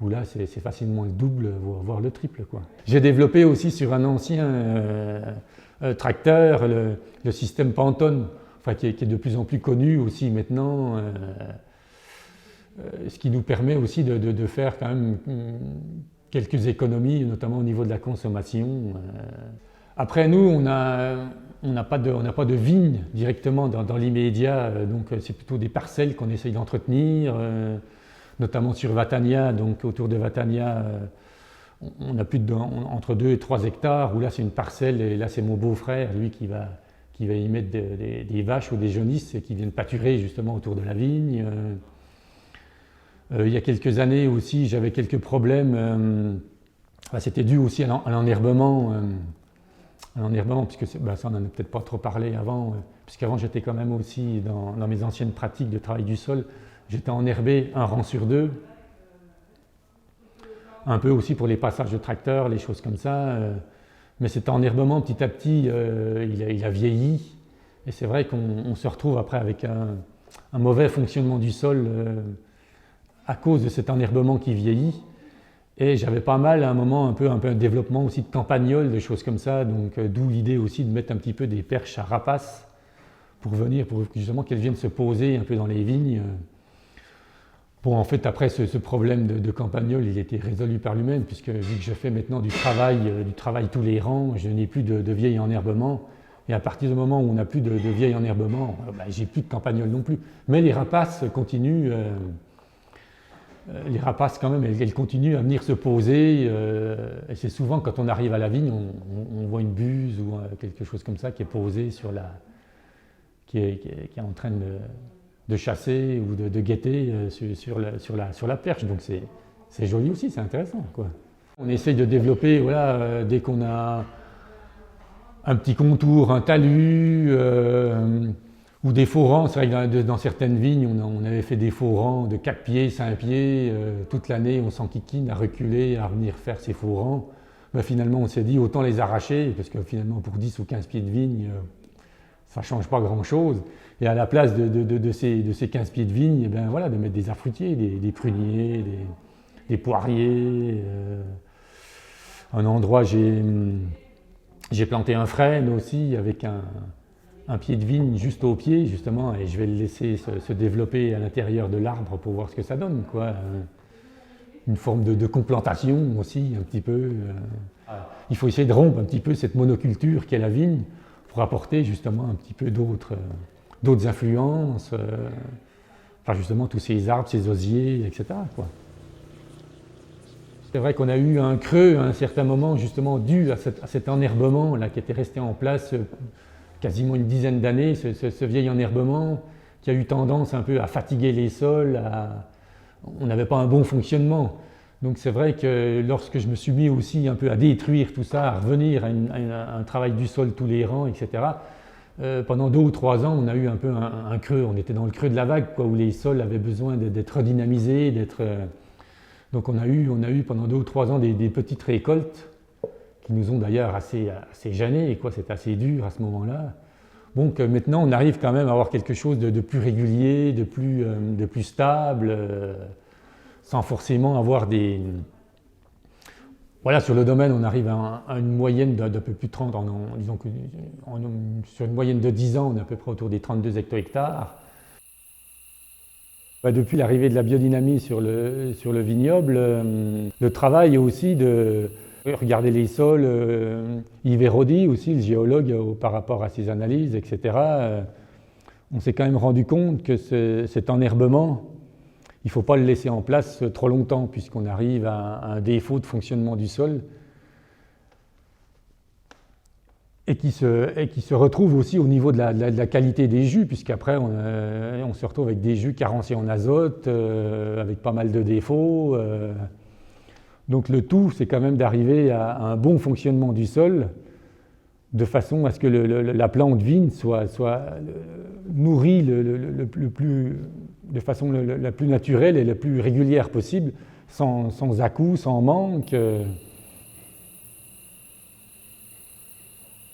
où là, c'est facilement le double, voire le triple, quoi. J'ai développé aussi sur un ancien tracteur le système Pantone, enfin, qui est de plus en plus connu aussi maintenant, ce qui nous permet aussi de faire quand même quelques économies, notamment au niveau de la consommation. Après, nous, on n'a pas de vignes directement dans l'immédiat, donc c'est plutôt des parcelles qu'on essaye d'entretenir, notamment sur Vatania, donc autour de Vatania, on a entre 2 et 3 hectares, où là c'est une parcelle, et là c'est mon beau-frère, lui qui va y mettre des vaches ou des jaunisses qui viennent pâturer justement autour de la vigne. Il y a quelques années aussi, j'avais quelques problèmes, c'était dû aussi à l'enherbement. Puisque ça on n'en a peut-être pas trop parlé avant, puisqu'avant j'étais quand même aussi dans mes anciennes pratiques de travail du sol, j'étais enherbé un rang sur 2, un peu aussi pour les passages de tracteurs, les choses comme ça, mais cet enherbement petit à petit, il a vieilli, et c'est vrai qu'on se retrouve après avec un mauvais fonctionnement du sol à cause de cet enherbement qui vieillit. Et j'avais pas mal à un moment un peu un développement aussi de campagnols, des choses comme ça, donc d'où l'idée aussi de mettre un petit peu des perches à rapaces pour justement qu'elles viennent se poser un peu dans les vignes. Bon, en fait, après ce problème de campagnol, il était résolu par lui-même, puisque vu que je fais maintenant du travail tous les rangs, je n'ai plus de vieil enherbement. Et à partir du moment où on n'a plus de vieil enherbement, j'ai plus de campagnol non plus. Mais les rapaces continuent. Les rapaces, quand même, elles continuent à venir se poser. Et c'est souvent, quand on arrive à la vigne, on voit une buse ou quelque chose comme ça qui est posée qui est en train de chasser ou de guetter sur la perche. Donc c'est joli aussi, c'est intéressant, quoi. On essaye de développer, voilà, dès qu'on a un petit contour, un talus, ou des faux rangs. C'est vrai que dans certaines vignes, on avait fait des faux rangs de 4 pieds, 5 pieds. Toute l'année, on s'enquiquine à reculer, à revenir faire ces faux rangs. Mais finalement, on s'est dit autant les arracher, parce que finalement, pour 10 ou 15 pieds de vigne, ça ne change pas grand-chose. Et à la place de ces 15 pieds de vigne, eh bien, voilà, de mettre des arbres fruitiers, des pruniers, des poiriers. Un endroit, j'ai planté un frêne aussi, avec un pied de vigne juste au pied, justement, et je vais le laisser se développer à l'intérieur de l'arbre pour voir ce que ça donne, quoi. Une forme de complantation aussi, un petit peu. Il faut essayer de rompre un petit peu cette monoculture qu'est la vigne pour apporter justement un petit peu d'autres influences, enfin justement tous ces arbres, ces osiers, etc., quoi. C'est vrai qu'on a eu un creux à un certain moment, justement dû à cet enherbement là, qui était resté en place quasiment une dizaine d'années, ce vieil enherbement qui a eu tendance un peu à fatiguer les sols, on n'avait pas un bon fonctionnement. Donc c'est vrai que lorsque je me suis mis aussi un peu à détruire tout ça, à revenir à un travail du sol tous les rangs, etc., pendant 2 ou 3 ans, on a eu un peu un creux, on était dans le creux de la vague, quoi, où les sols avaient besoin d'être redynamisés, donc on a eu pendant 2 ou 3 ans des petites récoltes, qui nous ont d'ailleurs assez gênés, quoi. C'était assez dur à ce moment-là. Donc maintenant, on arrive quand même à avoir quelque chose de plus régulier, de plus stable, sans forcément avoir des... Voilà, sur le domaine, on arrive à une moyenne d'un peu plus de 30, disons que sur une moyenne de 10 ans, on est à peu près autour des 32 hecto-hectares. Depuis l'arrivée de la biodynamie sur le vignoble, le travail aussi de regarder les sols, Yves Rodi aussi, le géologue, par rapport à ses analyses, etc. On s'est quand même rendu compte que cet enherbement, il ne faut pas le laisser en place trop longtemps, puisqu'on arrive à un défaut de fonctionnement du sol. et qui se retrouve aussi au niveau de la qualité des jus, puisqu'après on se retrouve avec des jus carencés en azote, avec pas mal de défauts. Donc le tout, c'est quand même d'arriver à un bon fonctionnement du sol, de façon à ce que la plante vigne soit nourrie de façon la plus naturelle et la plus régulière possible, sans à-coups, sans manque.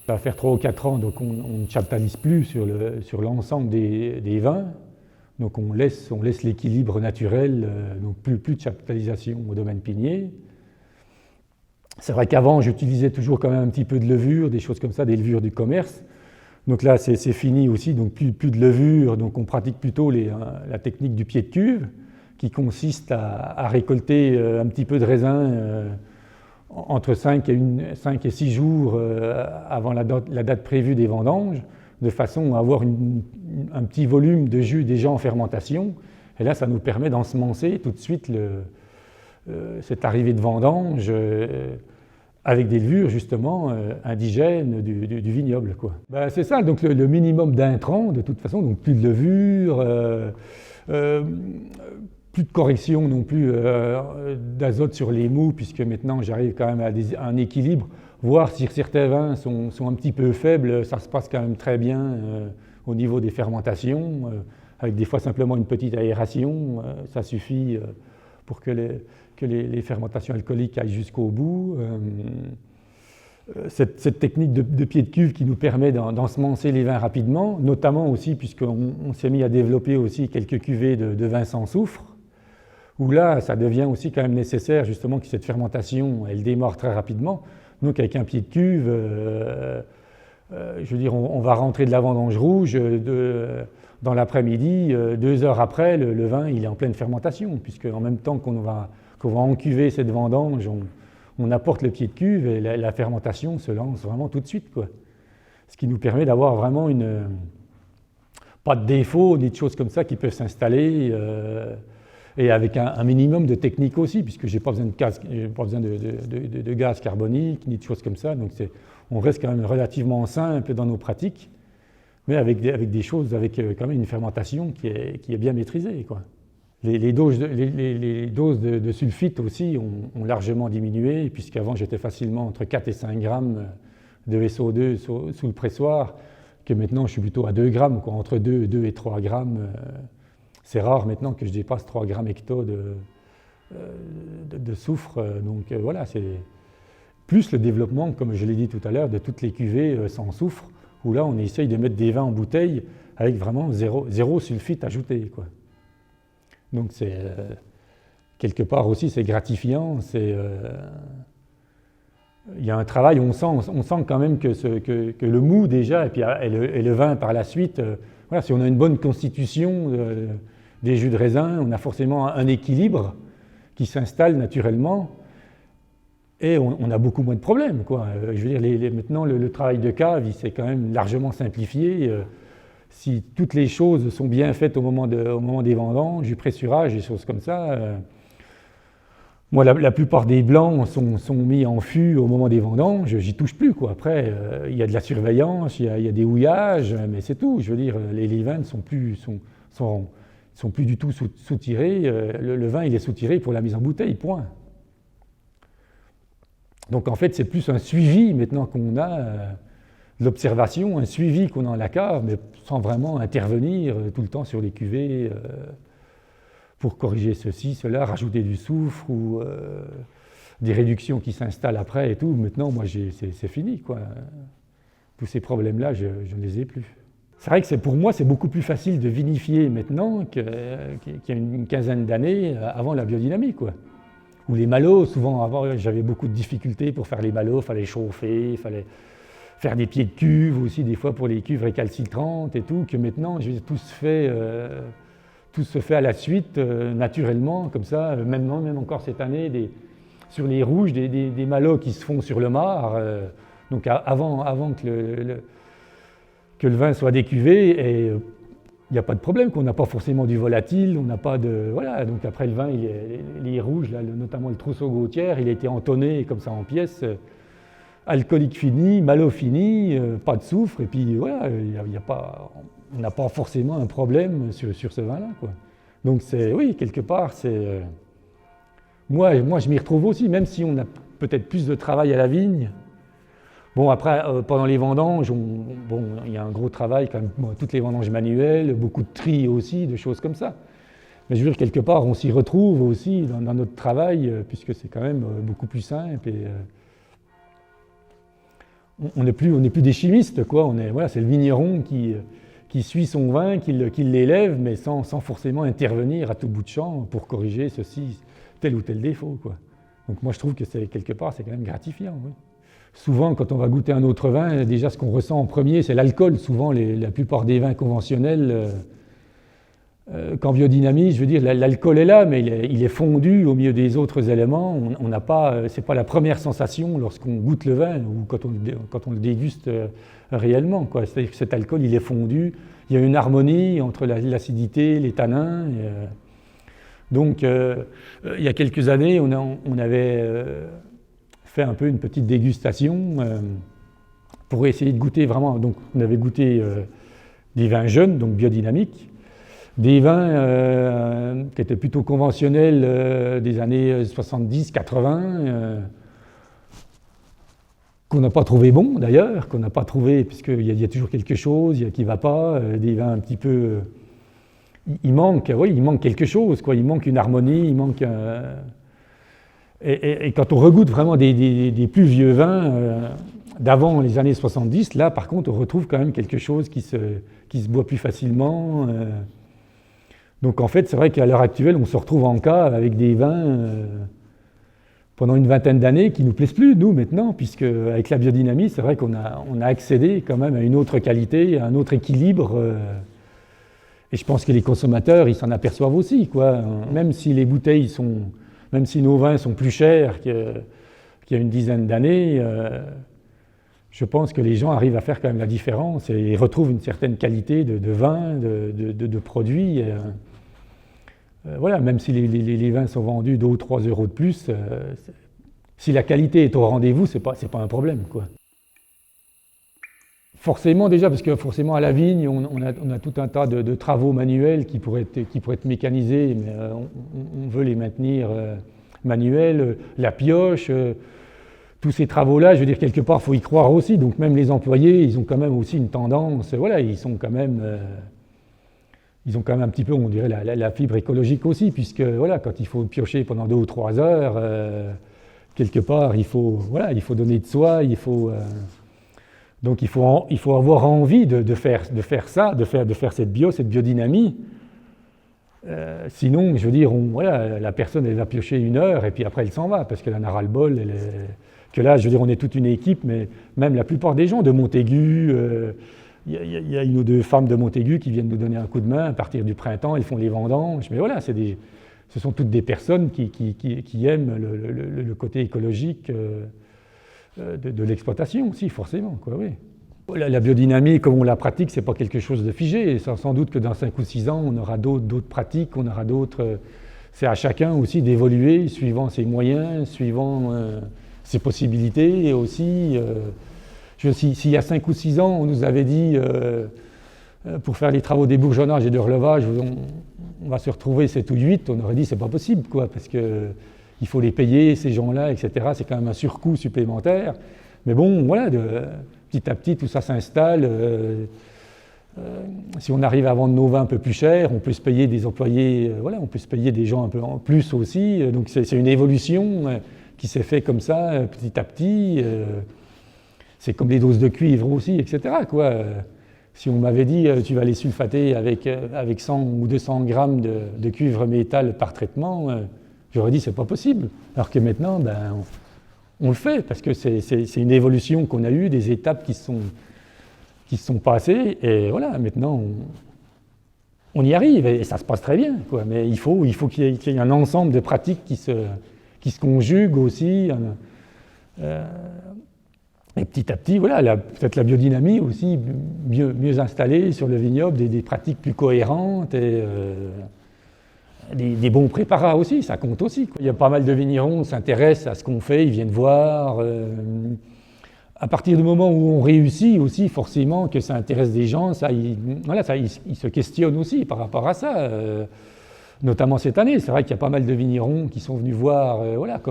Ça va faire 3 ou 4 ans, donc on ne chaptalise plus sur l'ensemble des vins. Donc on laisse l'équilibre naturel, donc plus de chaptalisation au domaine pigné. C'est vrai qu'avant, j'utilisais toujours quand même un petit peu de levure, des choses comme ça, des levures du commerce. Donc là, c'est fini aussi, donc plus de levure, donc on pratique plutôt la technique du pied de cuve, qui consiste à récolter un petit peu de raisin entre 5 et 6 jours avant la date prévue des vendanges, de façon à avoir un petit volume de jus déjà en fermentation. Et là, ça nous permet d'ensemencer tout de suite cette arrivée de vendange avec des levures justement indigènes du vignoble, quoi. Ben, c'est ça, donc le minimum d'intrants de toute façon, donc plus de levure, plus de correction non plus d'azote sur les mous, puisque maintenant j'arrive quand même à un équilibre, voir si certains vins sont un petit peu faibles, ça se passe quand même très bien au niveau des fermentations, avec des fois simplement une petite aération, ça suffit pour que les fermentations alcooliques aillent jusqu'au bout. Cette technique de pied de cuve qui nous permet d'ensemencer les vins rapidement, notamment aussi puisqu'on s'est mis à développer aussi quelques cuvées de vins sans soufre, où là, ça devient aussi quand même nécessaire justement que cette fermentation, elle démarre très rapidement. Donc avec un pied de cuve, je veux dire, on va rentrer de la vendange rouge dans l'après-midi, 2 heures après, le vin il est en pleine fermentation, puisque en même temps qu'on va encuver cette vendange, on apporte le pied de cuve et la fermentation se lance vraiment tout de suite, quoi. Ce qui nous permet d'avoir vraiment pas de défauts ni de choses comme ça qui peuvent s'installer, et avec un minimum de technique aussi, puisque je n'ai pas besoin de gaz carbonique ni de choses comme ça. Donc on reste quand même relativement simple dans nos pratiques, mais avec des choses, avec quand même une fermentation qui est bien maîtrisée, quoi. Les doses de sulfite aussi ont largement diminué, puisqu'avant j'étais facilement entre 4 et 5 grammes de SO2 sous le pressoir, que maintenant je suis plutôt à 2 grammes, quoi, entre 2 et 3 grammes. C'est rare maintenant que je dépasse 3 grammes hecto de soufre. Donc voilà, c'est plus le développement, comme je l'ai dit tout à l'heure, de toutes les cuvées sans soufre, où là on essaye de mettre des vins en bouteille avec vraiment zéro sulfite ajouté, quoi. Donc c'est quelque part aussi c'est gratifiant, il y a un travail, on sent quand même que le mou déjà et le vin par la suite, voilà, si on a une bonne constitution des jus de raisin, on a forcément un équilibre qui s'installe naturellement et on a beaucoup moins de problèmes, quoi. Je veux dire, maintenant le travail de cave il s'est quand même largement simplifié. Si toutes les choses sont bien faites au moment des vendanges, du pressurage, des choses comme ça, moi la plupart des blancs sont mis en fût au moment des vendanges, j'y touche plus, quoi. Après, il y a de la surveillance, il y a des houillages, mais c'est tout. Je veux dire, les vins ne sont plus du tout soutirés. Le vin, il est soutiré pour la mise en bouteille, point. Donc en fait, c'est plus un suivi maintenant qu'on a. L'observation, un suivi qu'on a en la cave, mais sans vraiment intervenir tout le temps sur les cuvées pour corriger ceci, cela, rajouter du soufre ou des réductions qui s'installent après et tout. Maintenant, moi, c'est fini, quoi. Tous ces problèmes-là, je ne les ai plus. C'est vrai que pour moi, c'est beaucoup plus facile de vinifier maintenant qu'il y a une quinzaine d'années avant la biodynamie, quoi. Ou les malots, souvent avant, j'avais beaucoup de difficultés pour faire les malots, il fallait chauffer, il fallait faire des pieds de cuve aussi, des fois pour les cuves récalcitrantes et tout, que maintenant, tout se fait à la suite, naturellement, comme ça, même encore cette année, sur les rouges, des malots qui se font sur le marc, donc avant que le vin soit décuvé, et il n'y a pas de problème, qu'on n'a pas forcément du volatile, on n'a pas de... Voilà, donc après le vin, il est rouge, là, notamment le Trousseau Gautière, il a été entonné comme ça en pièces. alcoolique fini, malo fini, pas de soufre, et puis voilà, on n'a pas forcément un problème sur ce vin-là, quoi. Donc oui, quelque part, moi je m'y retrouve aussi, même si on a peut-être plus de travail à la vigne. Bon, après, pendant les vendanges, il y a un gros travail quand même, toutes les vendanges manuelles, beaucoup de tri aussi, de choses comme ça. Mais je veux dire, quelque part, on s'y retrouve aussi dans notre travail, puisque c'est quand même beaucoup plus simple. Et, on n'est plus des chimistes, quoi. Voilà, c'est le vigneron qui suit son vin, qui l'élève, mais sans forcément intervenir à tout bout de champ pour corriger tel ou tel défaut, quoi. Donc moi, je trouve que quelque part, c'est quand même gratifiant, oui. Souvent, quand on va goûter un autre vin, déjà, ce qu'on ressent en premier, c'est l'alcool. Souvent, la plupart des vins conventionnels, qu'en biodynamie, je veux dire, l'alcool est là, mais il est fondu au milieu des autres éléments. On n'a pas, c'est pas la première sensation lorsqu'on goûte le vin ou quand on le déguste réellement, quoi. C'est-à-dire que cet alcool, il est fondu. Il y a une harmonie entre l'acidité, les tanins. Donc, il y a quelques années, on avait fait un peu une petite dégustation pour essayer de goûter vraiment. Donc, on avait goûté des vins jeunes, donc biodynamiques. Des vins qui étaient plutôt conventionnels des années 70-80, qu'on n'a pas trouvé bons d'ailleurs, qu'on n'a pas trouvé, puisqu'il y a toujours quelque chose qui ne va pas, des vins un petit peu... il manque quelque chose, quoi. Il manque une harmonie, il manque... Et quand on regoute vraiment des plus vieux vins d'avant les années 70, là par contre on retrouve quand même quelque chose qui se boit plus facilement. Donc en fait, c'est vrai qu'à l'heure actuelle, on se retrouve en cave avec des vins pendant une vingtaine d'années qui ne nous plaisent plus, nous, maintenant, puisque avec la biodynamie, c'est vrai qu'on a accédé quand même à une autre qualité, à un autre équilibre. Et je pense que les consommateurs, ils s'en aperçoivent aussi, quoi. Même si les bouteilles même si nos vins sont plus chers qu'il y a une dizaine d'années, je pense que les gens arrivent à faire quand même la différence et retrouvent une certaine qualité de vin, de produits. Voilà, même si les vins sont vendus 2 ou 3 euros de plus, si la qualité est au rendez-vous, c'est pas un problème, quoi. Forcément déjà, parce que forcément à la vigne, on a tout un tas de travaux manuels qui pourraient être mécanisés, mais on veut les maintenir manuels, la pioche, tous ces travaux-là, je veux dire, quelque part, il faut y croire aussi. Donc même les employés, ils ont quand même aussi une tendance, voilà, ils ont quand même un petit peu, on dirait, la fibre écologique aussi, puisque voilà, quand il faut piocher pendant 2 ou 3 heures, quelque part, il faut donner de soi, donc il faut avoir envie de faire ça, de faire cette biodynamie. Sinon, je veux dire, la personne, elle va piocher 1 heure et puis après elle s'en va parce qu'elle en a ras-le-bol. Que là, je veux dire, on est toute une équipe, mais même la plupart des gens de Montaigu, il y a 1 ou 2 femmes de Montaigu qui viennent nous donner un coup de main à partir du printemps, elles font les vendanges. Mais voilà, ce sont toutes des personnes qui aiment le côté écologique de l'exploitation aussi, forcément, quoi, oui. La biodynamie, comme on la pratique, ce n'est pas quelque chose de figé. Sans doute que dans 5 ou 6 ans, on aura d'autres pratiques, on aura d'autres... C'est à chacun aussi d'évoluer suivant ses moyens, suivant ses possibilités. Et aussi, s'il y a 5 ou 6 ans, on nous avait dit, pour faire les travaux d'ébourgeonnage et de relevage, on va se retrouver 7 ou 8, on aurait dit c'est pas possible, quoi, parce qu'il faut les payer, ces gens-là, etc. C'est quand même un surcoût supplémentaire. Mais bon, voilà, petit à petit, tout ça s'installe. Si on arrive à vendre nos vins un peu plus chers, on peut se payer des employés, voilà, on peut se payer des gens un peu en plus aussi. Donc c'est une évolution qui s'est faite comme ça, petit à petit. C'est comme les doses de cuivre aussi, etc., quoi. Si on m'avait dit tu vas les sulfater avec 100 ou 200 grammes de cuivre métal par traitement, j'aurais dit c'est pas possible. Alors que maintenant, on le fait parce que c'est une évolution qu'on a eue, des étapes qui se sont passées, et voilà, maintenant on y arrive et ça se passe très bien, quoi. Mais il faut qu'il y ait un ensemble de pratiques qui se conjuguent aussi. Et petit à petit, voilà, peut-être la biodynamie aussi mieux installée sur le vignoble, des pratiques plus cohérentes et des bons préparats aussi, ça compte aussi, quoi. Il y a pas mal de vignerons qui s'intéressent à ce qu'on fait, ils viennent voir. à partir du moment où on réussit aussi, forcément que ça intéresse des gens, ils se questionnent aussi par rapport à ça. Notamment cette année, c'est vrai qu'il y a pas mal de vignerons qui sont venus voir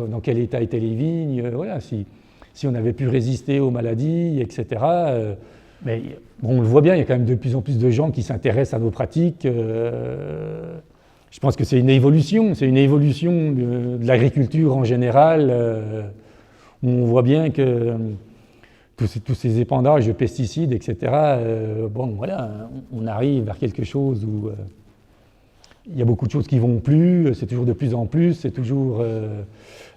dans quel état étaient les vignes, si on avait pu résister aux maladies, etc. Mais bon, on le voit bien, il y a quand même de plus en plus de gens qui s'intéressent à nos pratiques. Je pense que c'est une évolution de l'agriculture en général. On voit bien que tous ces épandages de pesticides, etc., on arrive vers quelque chose où il y a beaucoup de choses qui ne vont plus, c'est toujours de plus en plus, c'est toujours...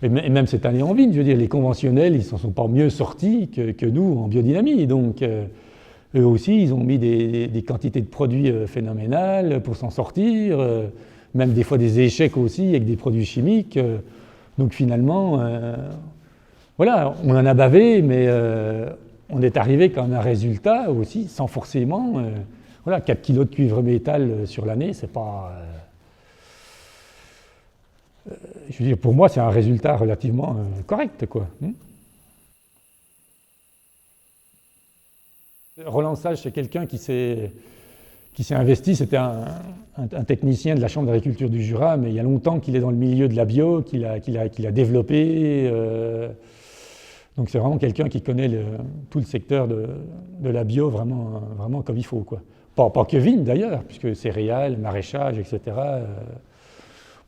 et même cette année en vigne, je veux dire, les conventionnels, ils ne s'en sont pas mieux sortis que nous en biodynamie. Donc, eux aussi, ils ont mis des quantités de produits phénoménales pour s'en sortir, même des fois des échecs aussi avec des produits chimiques. Donc finalement, on en a bavé, mais on est arrivé quand même à un résultat aussi, sans forcément... 4 kilos de cuivre métal sur l'année, c'est pas... je veux dire, pour moi, c'est un résultat relativement correct, quoi. Roland Sage, c'est quelqu'un qui s'est investi, c'était un technicien de la Chambre d'agriculture du Jura, mais il y a longtemps qu'il est dans le milieu de la bio, qu'il a développé. Donc c'est vraiment quelqu'un qui connaît tout le secteur de la bio vraiment comme il faut, quoi. Pas que vigne d'ailleurs, puisque céréales, maraîchage, etc.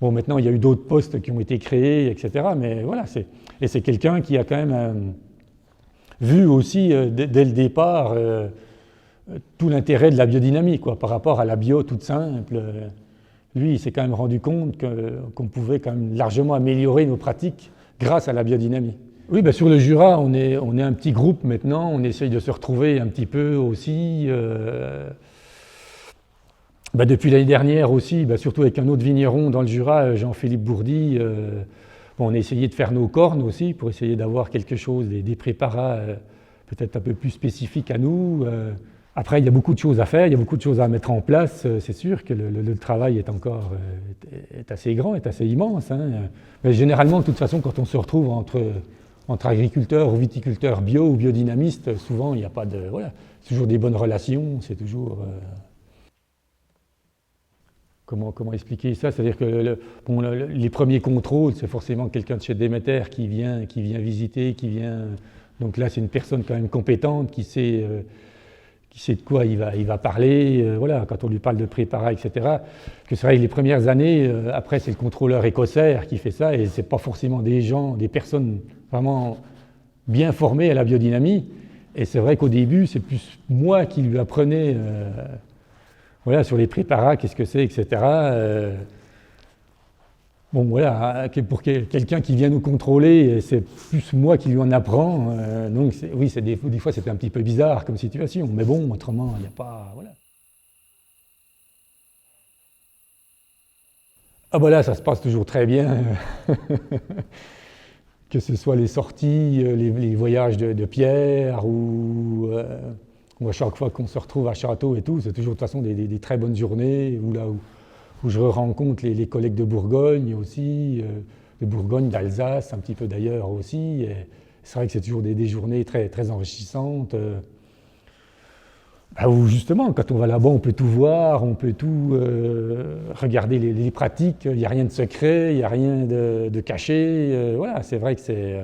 Bon, maintenant il y a eu d'autres postes qui ont été créés, etc. Mais voilà, c'est quelqu'un qui a quand même vu aussi dès le départ tout l'intérêt de la biodynamie, quoi, par rapport à la bio toute simple. Lui, il s'est quand même rendu compte qu'on pouvait quand même largement améliorer nos pratiques grâce à la biodynamie. Oui, sur le Jura, on est un petit groupe maintenant, on essaye de se retrouver un petit peu aussi. Depuis l'année dernière aussi, surtout avec un autre vigneron dans le Jura, Jean-Philippe Bourdi, on a essayé de faire nos cornes aussi pour essayer d'avoir quelque chose, des préparats peut-être un peu plus spécifiques à nous. Après, il y a beaucoup de choses à faire, il y a beaucoup de choses à mettre en place. C'est sûr que le travail est encore est assez grand, est assez immense. Mais généralement, de toute façon, quand on se retrouve entre agriculteurs ou viticulteurs bio ou biodynamistes, souvent, il n'y a pas de... c'est toujours des bonnes relations, c'est toujours... Comment expliquer ça? C'est-à-dire que les premiers contrôles, c'est forcément quelqu'un de chez Déméter qui vient visiter, Donc là, c'est une personne quand même compétente qui sait de quoi il va parler. Quand on lui parle de préparat, etc. Que c'est vrai que les premières années, après, c'est le contrôleur écossaire qui fait ça, et c'est pas forcément des personnes vraiment bien formées à la biodynamie. Et c'est vrai qu'au début, c'est plus moi qui lui apprenais... sur les préparats, qu'est-ce que c'est, etc. Pour quelqu'un qui vient nous contrôler, c'est plus moi qui lui en apprends. Donc, des fois, c'était un petit peu bizarre comme situation. Mais bon, autrement, il n'y a pas... Là, ça se passe toujours très bien. Que ce soit les sorties, les voyages de Pierre ou... à chaque fois qu'on se retrouve à Château et tout, c'est toujours de toute façon des très bonnes journées où je rencontre les collègues de Bourgogne aussi, de Bourgogne, d'Alsace, un petit peu d'ailleurs aussi. Et c'est vrai que c'est toujours des journées très, très enrichissantes. Où justement, quand on va là-bas, on peut tout voir, on peut tout regarder les pratiques, il n'y a rien de secret, il n'y a rien de caché. C'est vrai que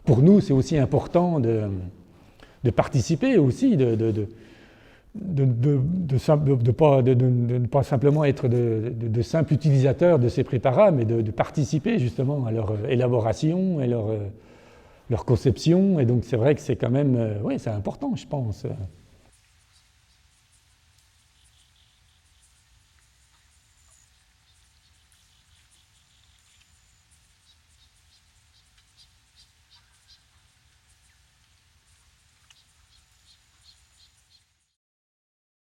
pour nous, c'est aussi important de participer aussi, de ne pas simplement être de simples utilisateurs de ces préparats, mais de participer justement à leur élaboration et leur conception. Et donc c'est vrai que c'est quand même, c'est important, je pense.